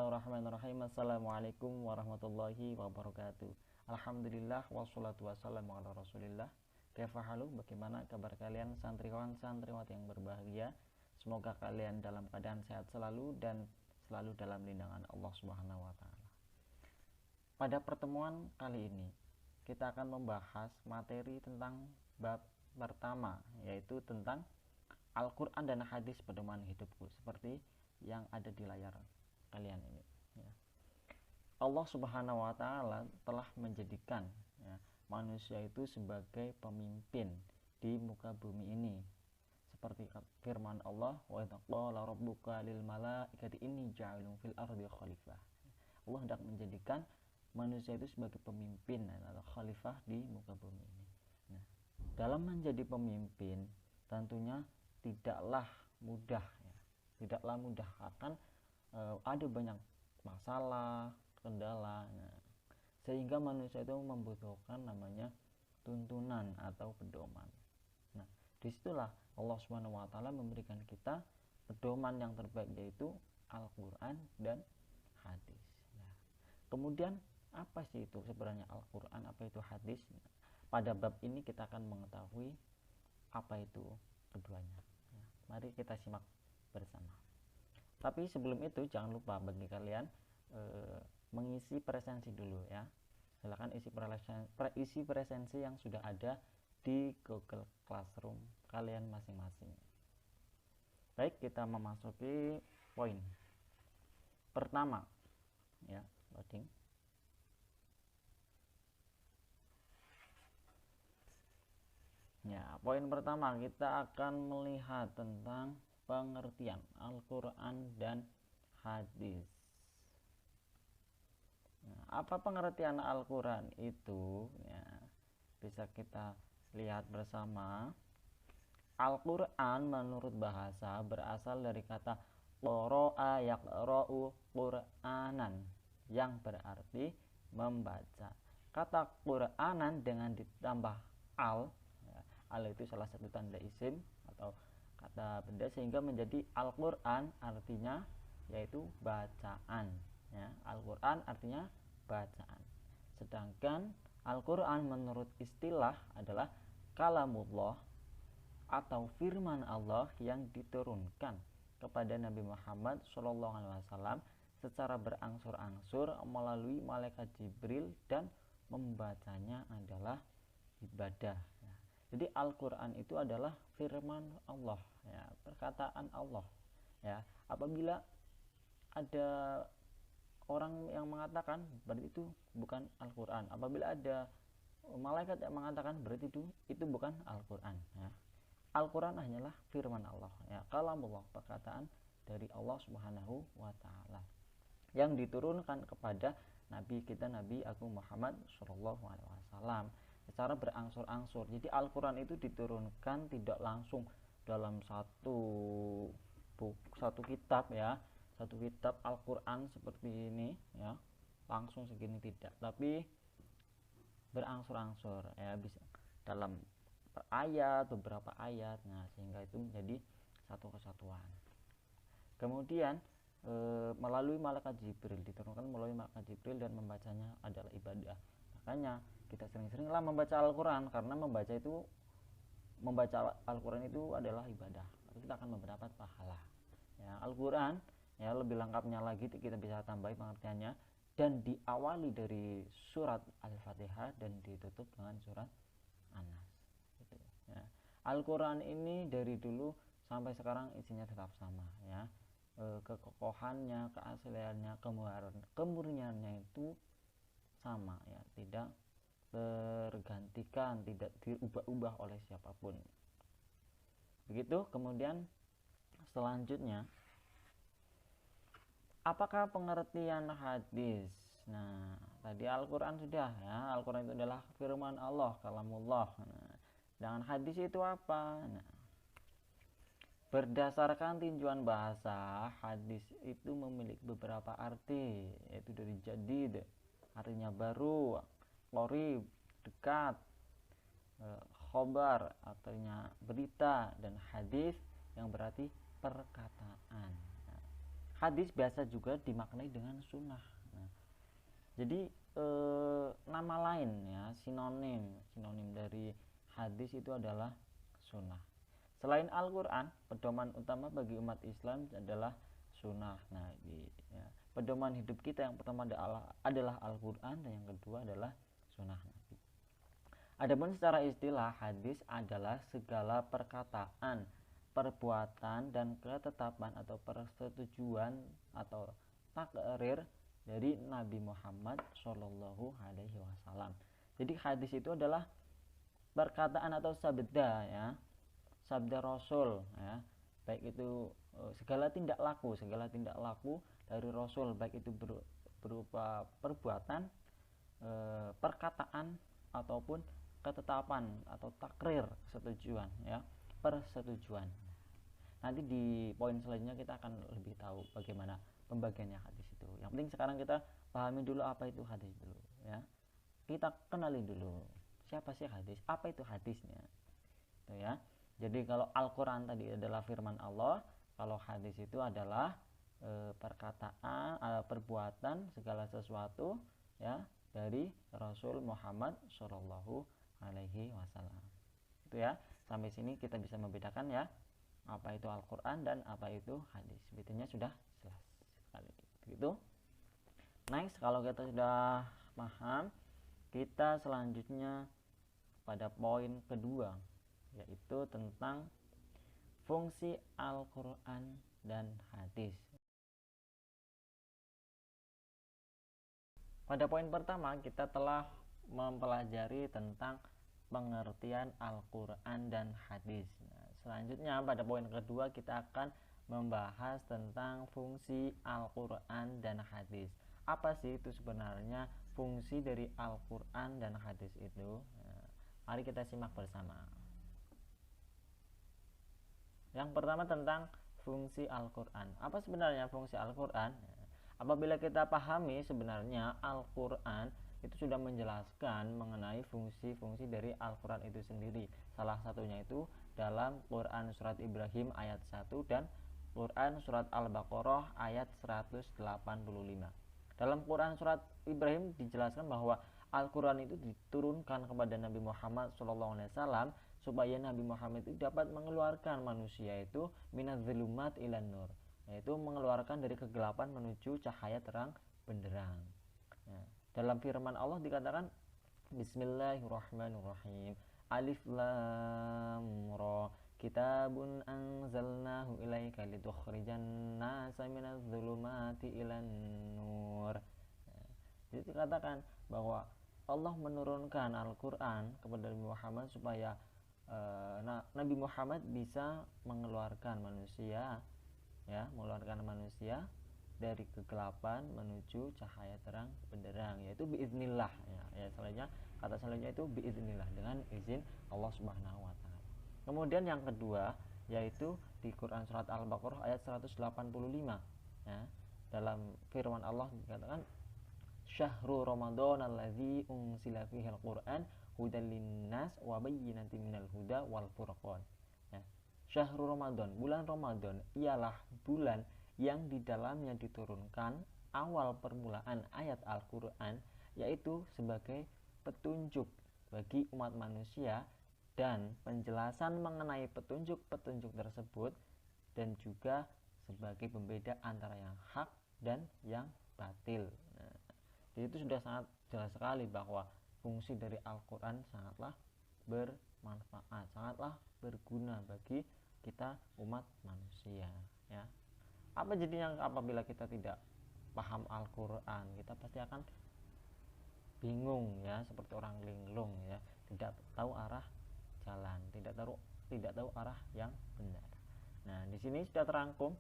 Bismillahirrahmanirrahim. Assalamualaikum warahmatullahi wabarakatuh. Alhamdulillah wassalatu wassalamu ala rasulillah. Kaifa halu? Bagaimana kabar kalian santriwan santriwati yang berbahagia? Semoga kalian dalam keadaan sehat selalu dan selalu dalam lindungan Allah Subhanahu wa taala. Pada pertemuan kali ini kita akan membahas materi tentang bab pertama, yaitu tentang Al-Quran dan hadis pedoman hidupku, seperti yang ada di layar kalian ini ya. Allah Subhanahu wa taala telah menjadikan ya, manusia itu sebagai pemimpin di muka bumi ini, seperti firman Allah, wa idz qala rabbuka lil malaikati inni ja'ilun fil ardi khalifah. Allah hendak menjadikan manusia itu sebagai pemimpin atau khalifah di muka bumi ini. Nah, dalam menjadi pemimpin tentunya tidaklah mudah ya. Tidaklah mudah, akan ada banyak masalah, kendala, sehingga manusia itu membutuhkan namanya tuntunan atau pedoman. Nah, disitulah Allah Subhanahu wa taala memberikan kita pedoman yang terbaik, yaitu Al-Quran dan hadis. Nah, kemudian apa sih itu sebenarnya Al-Quran, apa itu hadis? Pada bab ini kita akan mengetahui apa itu keduanya. Nah, mari kita simak bersama. Tapi sebelum itu jangan lupa bagi kalian mengisi presensi dulu ya. Silakan isi presensi yang sudah ada di Google Classroom kalian masing-masing. Baik, kita memasuki poin pertama ya, loading. Ya, poin pertama kita akan melihat tentang pengertian Al-Quran dan hadis. Nah, apa pengertian Al-Quran itu? Ya, bisa kita lihat bersama. Al-Quran menurut bahasa berasal dari kata qara'a yaqra'u Qur'anan, yang berarti membaca. Kata Qur'anan dengan ditambah al, ya, al itu salah satu tanda isim atau kata benda, sehingga menjadi Al-Quran artinya yaitu bacaan ya. Al-Quran artinya bacaan, sedangkan Al-Quran menurut istilah adalah kalamullah atau firman Allah yang diturunkan kepada Nabi Muhammad SAW secara berangsur-angsur melalui malaikat Jibril, dan membacanya adalah ibadah ya. Jadi Al-Quran itu adalah firman Allah ya, perkataan Allah ya. Apabila ada orang yang mengatakan berarti itu bukan Al-Quran, apabila ada malaikat yang mengatakan berarti itu bukan Al-Quran ya. Al-Quran hanyalah firman Allah ya, kalamullah, perkataan dari Allah Subhanahu wa taala yang diturunkan kepada Nabi kita, Nabi Agung Muhammad SAW secara berangsur-angsur. Jadi Al-Quran itu diturunkan tidak langsung dalam satu kitab ya, satu kitab Al-Quran seperti ini ya, langsung segini tidak, tapi berangsur-angsur ya, bisa dalam ayat, beberapa ayat, nah sehingga itu menjadi satu kesatuan. Kemudian melalui malaikat Jibril, diturunkan melalui malaikat Jibril, dan membacanya adalah ibadah. Makanya kita sering-seringlah membaca Al-Quran, karena membaca Al-Quran itu adalah ibadah. Kita akan mendapat pahala ya. Al-Quran ya, lebih lengkapnya lagi kita bisa tambah pengertiannya, dan diawali dari surat Al-Fatihah dan ditutup dengan surat An-Nas gitu ya. Al-Quran ini dari dulu sampai sekarang isinya tetap sama ya. Kekokohannya, keasliannya, kemurniannya itu sama ya, tidak tergantikan, tidak diubah-ubah oleh siapapun. Begitu. Kemudian selanjutnya, apakah pengertian hadis? Nah, tadi Al-Quran sudah ya, Al-Quran itu adalah firman Allah, kalamullah. Nah, dengan hadis itu apa? Nah, berdasarkan tinjauan bahasa, hadis itu memiliki beberapa arti, yaitu dari jadid, artinya baru, qorib, dekat, khobar, artinya berita, dan hadis yang berarti perkataan. Nah, hadis biasa juga dimaknai dengan sunnah. Nah, jadi nama lain ya, sinonim dari hadis itu adalah sunnah. Selain Al-Quran, pedoman utama bagi umat Islam adalah sunnah. Nah, ya, pedoman hidup kita yang pertama adalah Al-Quran, dan yang kedua adalah sunnah Nabi. Adapun secara istilah, hadis adalah segala perkataan, perbuatan, dan ketetapan atau persetujuan atau takrir dari Nabi Muhammad Shallallahu Alaihi Wasallam. Jadi hadis itu adalah perkataan atau sabda ya, sabda Rasul ya, baik itu segala tindak laku dari Rasul, baik itu berupa perbuatan, perkataan, ataupun ketetapan atau takrir, persetujuan. Nanti di poin selanjutnya kita akan lebih tahu bagaimana pembagiannya hadis itu. Yang penting sekarang kita pahami dulu apa itu hadis dulu ya. Kita kenali dulu siapa sih hadis, apa itu hadisnya. Itu ya. Jadi kalau Al-Quran tadi adalah firman Allah, kalau hadis itu adalah perkataan, perbuatan, segala sesuatu ya dari Rasul Muhammad Shallallahu Alaihi Wasallam. Itu ya. Sampai sini kita bisa membedakan ya apa itu Al-Quran dan apa itu hadis. Sebetulnya sudah jelas sekali. Begitu. Next, kalau kita sudah paham, kita selanjutnya pada poin kedua, yaitu tentang fungsi Al-Quran dan hadis. Pada poin pertama kita telah mempelajari tentang pengertian Al-Quran dan hadis. Nah, selanjutnya pada poin kedua kita akan membahas tentang fungsi Al-Quran dan hadis. Apa sih itu sebenarnya fungsi dari Al-Quran dan hadis itu? Nah, mari kita simak bersama. Yang pertama tentang fungsi Al-Quran. Apa sebenarnya fungsi Al-Quran? Apabila kita pahami sebenarnya Al-Quran itu sudah menjelaskan mengenai fungsi-fungsi dari Al-Quran itu sendiri. Salah satunya itu dalam Quran Surat Ibrahim ayat 1 dan Quran Surat Al-Baqarah ayat 185. Dalam Quran Surat Ibrahim dijelaskan bahwa Al-Quran itu diturunkan kepada Nabi Muhammad SAW supaya Nabi Muhammad itu dapat mengeluarkan manusia itu minadz-dzulumat ilan nur, yaitu mengeluarkan dari kegelapan menuju cahaya terang benderang. Ya. Dalam firman Allah dikatakan Bismillahirrahmanirrahim, Alif Lam Ra, Kitabun anzalnahu ilaika litukhrijan nasa minadz-dzulumati ilan nur. Ya. Jadi dikatakan bahwa Allah menurunkan Al-Quran kepada Nabi Muhammad supaya Nabi Muhammad bisa mengeluarkan manusia dari kegelapan menuju cahaya terang benderang, yaitu biiznillah ya. Kata selanjutnya itu biiznillah, dengan izin Allah Subhanahu wa taala. Kemudian yang kedua yaitu di Quran Surat Al-Baqarah ayat 185 ya. Dalam firman Allah dikatakan Syahrul Ramadan allazi unzila fihil Qur'an hudal linnas wa bayyinatin minal huda wal furqan. Ya. Syahrul Ramadan, bulan Ramadan ialah bulan yang di dalamnya diturunkan awal permulaan ayat Al-Quran, yaitu sebagai petunjuk bagi umat manusia dan penjelasan mengenai petunjuk-petunjuk tersebut, dan juga sebagai pembeda antara yang hak dan yang batil. Nah, jadi itu sudah sangat jelas sekali bahwa fungsi dari Al-Quran sangatlah bermanfaat, sangatlah berguna bagi kita umat manusia ya. Apa jadinya apabila kita tidak paham Al-Quran? Kita pasti akan bingung ya, seperti orang linglung ya, tidak tahu arah jalan, tidak tahu arah yang benar. Nah, di sini sudah terangkum.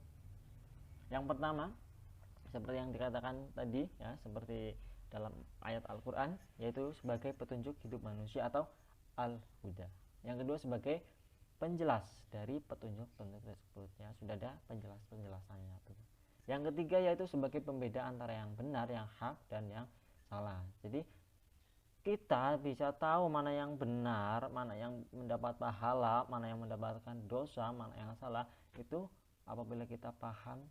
Yang pertama seperti yang dikatakan tadi ya, seperti dalam ayat Al-Quran, yaitu sebagai petunjuk hidup manusia atau al-huda. Yang kedua sebagai penjelas dari petunjuk-petunjuk tersebut ya, sudah ada penjelasannya tuh. Yang ketiga yaitu sebagai pembeda antara yang benar, yang hak, dan yang salah. Jadi kita bisa tahu mana yang benar, mana yang mendapat pahala, mana yang mendapatkan dosa, mana yang salah, itu apabila kita paham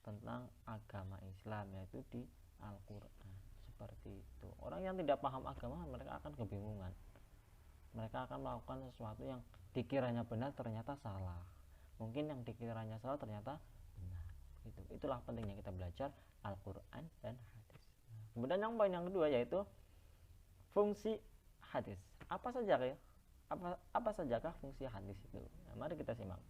tentang agama Islam, yaitu di Al-Quran. Seperti itu. Orang yang tidak paham agama, mereka akan kebingungan. Mereka akan melakukan sesuatu yang dikiranya benar ternyata salah. Mungkin yang dikiranya salah ternyata benar. Itulah pentingnya kita belajar Al-Quran dan hadis. Kemudian yang poin yang kedua yaitu fungsi hadis. Apa sajakah fungsi hadis itu? Nah, mari kita simak.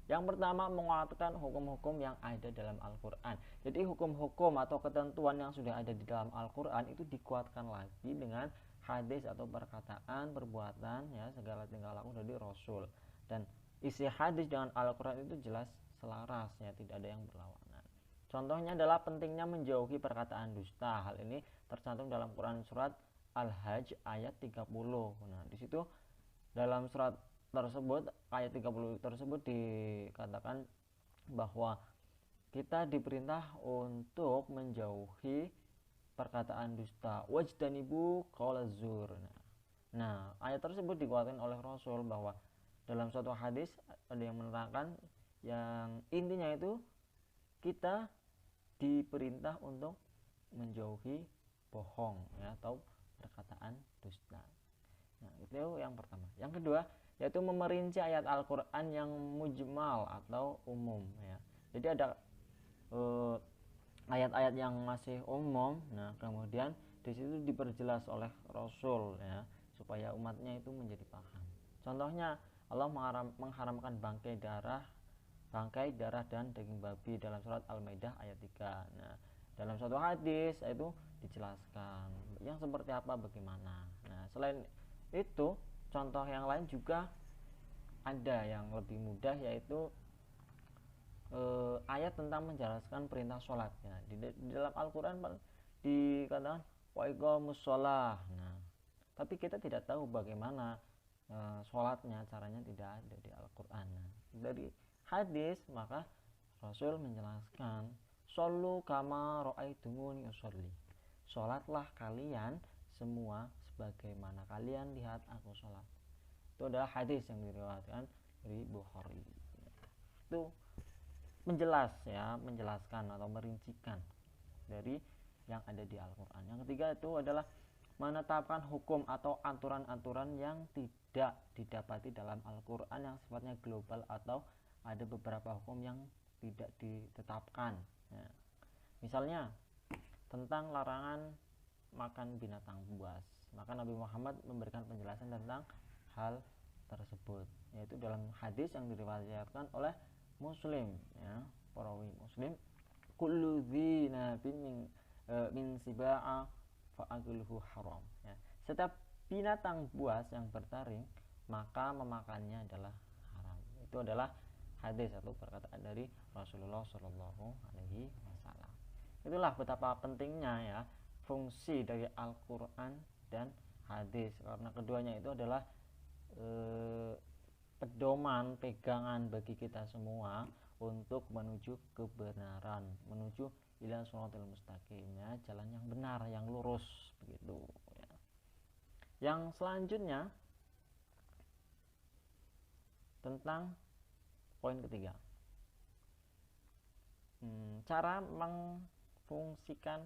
Yang pertama, menguatkan hukum-hukum yang ada dalam Al-Quran. Jadi hukum-hukum atau ketentuan yang sudah ada di dalam Al-Quran itu dikuatkan lagi dengan hadis atau perkataan, perbuatan, ya, segala tingkah laku dari Rasul. Dan isi hadis dengan Al-Quran itu jelas selaras, ya, tidak ada yang berlawanan. Contohnya adalah pentingnya menjauhi perkataan dusta. Hal ini tercantum dalam Quran surat Al-Hajj ayat 30. Nah, di situ dalam surat tersebut, ayat 30 tersebut dikatakan bahwa kita diperintah untuk menjauhi perkataan dusta, wajtanibu qaulaz zur. Nah, ayat tersebut dikuatkan oleh Rasul bahwa dalam suatu hadis ada yang menerangkan yang intinya itu kita diperintah untuk menjauhi bohong, ya, atau perkataan dusta. Nah, itu yang pertama. Yang kedua yaitu memerinci ayat Al-Quran yang mujmal atau umum, ya. Jadi ada ayat-ayat yang masih umum, nah kemudian di situ diperjelas oleh Rasul, ya, supaya umatnya itu menjadi paham. Contohnya Allah mengharamkan bangkai darah dan daging babi dalam surat Al-Maidah ayat 3. Nah, dalam suatu hadis itu dijelaskan yang seperti apa bagaimana. Nah, selain itu contoh yang lain juga ada yang lebih mudah, yaitu ayat tentang menjelaskan perintah sholat, ya. Di dalam Al-Quran dikatakan wa iqamus sholah. Nah, tapi kita tidak tahu bagaimana sholatnya, caranya tidak ada di Al-Quran. Nah, dari hadis maka Rasul menjelaskan shollu kama ra'aitumuni usolli. Sholatlah kalian semua sebagaimana kalian lihat aku sholat. Itu adalah hadis yang diriwayatkan dari Bukhari. Itu menjelaskan atau merincikan dari yang ada di Al-Quran. Yang ketiga itu adalah menetapkan hukum atau aturan-aturan yang tidak didapati dalam Al-Quran yang sifatnya global, atau ada beberapa hukum yang tidak ditetapkan, ya. Misalnya tentang larangan makan binatang buas, maka Nabi Muhammad memberikan penjelasan tentang hal tersebut, yaitu dalam hadis yang diriwayatkan oleh Muslim, ya, perawi Muslim, kullu dzinabin min siba'a fa'akluhu haram, ya. Setiap binatang buas yang bertaring maka memakannya adalah haram. Itu adalah hadis atau perkataan dari Rasulullah Shallallahu Alaihi Wasallam. Itulah betapa pentingnya, ya, fungsi dari Al-Quran dan hadis, karena keduanya itu adalah pedoman, pegangan bagi kita semua untuk menuju kebenaran, menuju ila shiratal mustaqim, ya, jalan yang benar, yang lurus, begitu, ya. Yang selanjutnya tentang poin ketiga, cara mengfungsikan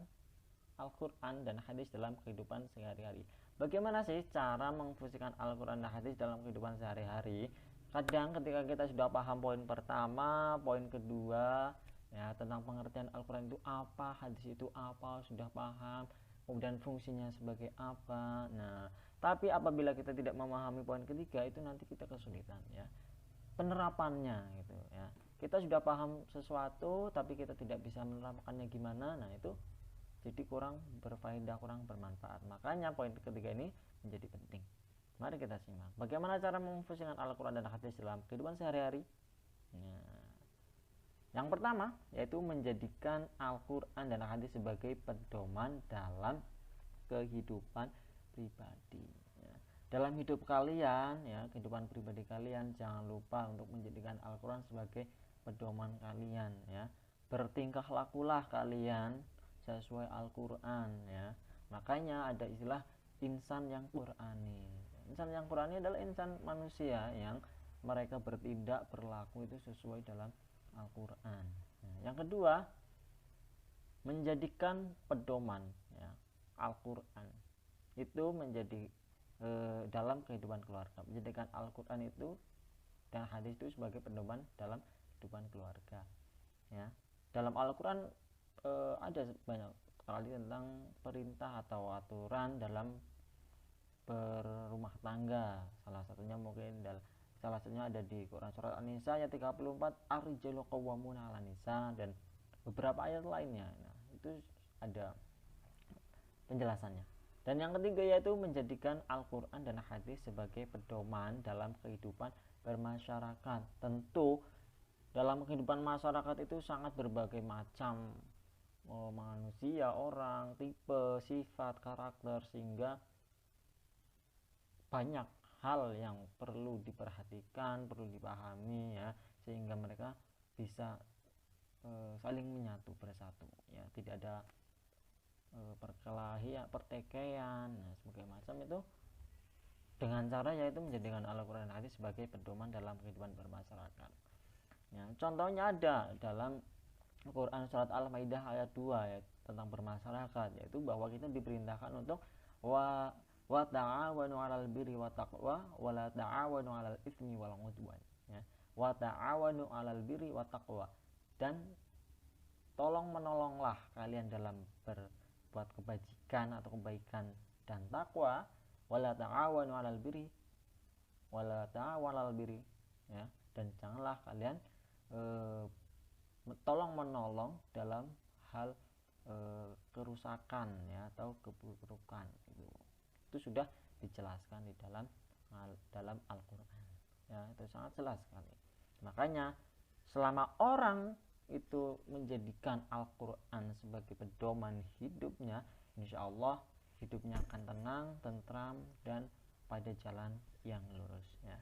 Al-Quran dan hadis dalam kehidupan sehari-hari. Bagaimana sih cara mengfungsikan Al-Quran dan hadis dalam kehidupan sehari-hari? Kadang ketika kita sudah paham poin pertama, poin kedua, ya, tentang pengertian Al-Quran itu apa, hadis itu apa, sudah paham, kemudian fungsinya sebagai apa. Nah, tapi apabila kita tidak memahami poin ketiga, itu nanti kita kesulitan, ya, penerapannya, gitu, ya. Kita sudah paham sesuatu tapi kita tidak bisa menerapkannya gimana, nah itu jadi kurang berfaedah, kurang bermanfaat. Makanya poin ketiga ini menjadi penting. Mari kita simak bagaimana cara memfungsikan Al-Quran dan hadis dalam kehidupan sehari-hari. Nah, yang pertama yaitu menjadikan Al-Quran dan hadis sebagai pedoman dalam kehidupan pribadi, ya. Dalam hidup kalian, ya, kehidupan pribadi kalian, jangan lupa untuk menjadikan Al-Quran sebagai pedoman kalian, ya. Bertingkah lakulah kalian sesuai Al-Quran, ya. Makanya ada istilah insan yang Qurani. Insan yang Qurani adalah insan manusia yang mereka bertindak, berlaku itu sesuai dalam Al-Quran. Nah, Yang kedua, menjadikan pedoman, ya, Al-Quran itu menjadi dalam kehidupan keluarga, menjadikan Al-Quran itu dan hadis itu sebagai pedoman dalam kehidupan keluarga, ya. Dalam Al-Quran ada banyak sekali tentang perintah atau aturan dalam berumah tangga. Salah satunya ada di Quran surat An-Nisa ayat 34, ar-rijalu qawwamuna 'alan nisa, dan beberapa ayat lainnya. Nah, itu ada penjelasannya. Dan yang ketiga yaitu menjadikan Al-Quran dan hadis sebagai pedoman dalam kehidupan bermasyarakat. Tentu dalam kehidupan masyarakat itu sangat berbagai macam manusia, orang, tipe, sifat, karakter, sehingga banyak hal yang perlu diperhatikan, perlu dipahami, ya, sehingga mereka bisa saling menyatu bersatu, ya, tidak ada perkelahian, pertikaian, nah, sebagainya macam itu, dengan cara yaitu menjadikan Al-Quran dan hadis sebagai pedoman dalam kehidupan bermasyarakat. Ya, contohnya ada dalam Quran surat Al-Maidah ayat 2, ya, tentang bermasyarakat, yaitu bahwa kita diperintahkan untuk wa ta'awanu 'alal birri wa taqwa wa la ta'awanu 'alal itsmi wal 'udwan, ya. Wa ta'awanu 'alal birri wa taqwa, dan tolong menolonglah kalian dalam berbuat kebajikan atau kebaikan dan takwa, wala ta'awanu 'alal birri wala ta'awanu 'alal birri, ya, dan janganlah kalian tolong menolong dalam hal kerusakan, ya, atau keburukan. Itu sudah dijelaskan di dalam Al-Quran, ya, itu sangat jelas sekali. Makanya selama orang itu menjadikan Al-Quran sebagai pedoman hidupnya, insya Allah hidupnya akan tenang, tentram, dan pada jalan yang lurus, ya.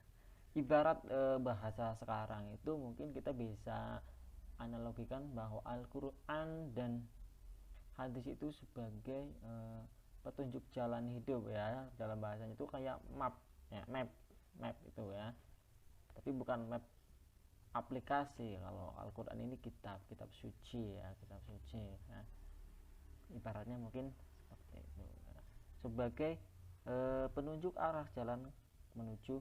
Ibarat bahasa sekarang itu mungkin kita bisa analogikan bahwa Al-Quran dan hadis itu sebagai petunjuk jalan hidup, ya. Dalam bahasanya itu kayak map, ya, map itu, ya, tapi bukan map aplikasi. Kalau Al-Quran ini kitab suci, ya, kitab suci, ya. Ibaratnya mungkin seperti itu, ya. Sebagai penunjuk arah jalan menuju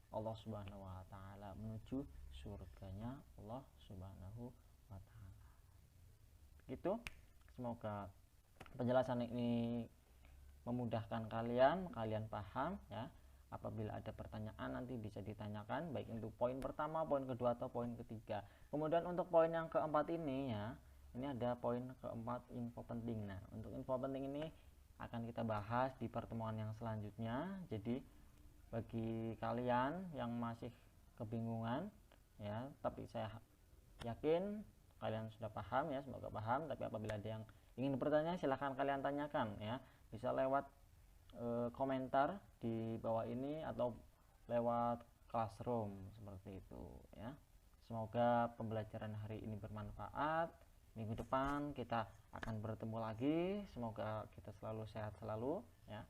Allah Subhanahu wa taala, menuju surganya Allah Subhanahu wa taala. Gitu. Semoga penjelasan ini memudahkan kalian paham, ya. Apabila ada pertanyaan nanti bisa ditanyakan, baik untuk poin pertama, poin kedua, atau poin ketiga. Kemudian untuk poin yang keempat ini, ya, ini ada poin keempat, info penting. Nah, untuk info penting ini akan kita bahas di pertemuan yang selanjutnya. Jadi bagi kalian yang masih kebingungan, ya, tapi saya yakin kalian sudah paham, ya, semoga paham. Tapi apabila ada yang ingin bertanya, silahkan kalian tanyakan, ya, bisa lewat komentar di bawah ini atau lewat classroom seperti itu, ya. Semoga pembelajaran hari ini bermanfaat. Minggu depan kita akan bertemu lagi. Semoga kita selalu sehat selalu, ya.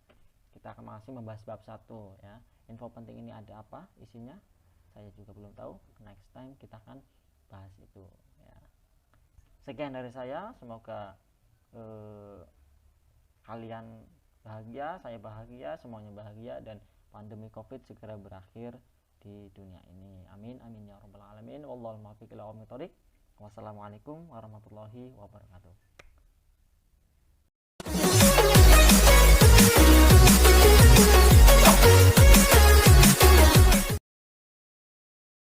Kita akan masih membahas bab 1, ya. Info penting ini ada apa isinya, saya juga belum tahu. Next time kita akan bahas itu, ya. Sekian dari saya. Semoga kalian bahagia, saya bahagia, semuanya bahagia, dan pandemi Covid segera berakhir di dunia ini. Amin amin ya rabbal alamin. Wallahul muwaffiq ila aqwamit thoriq. Wassalamualaikum warahmatullahi wabarakatuh.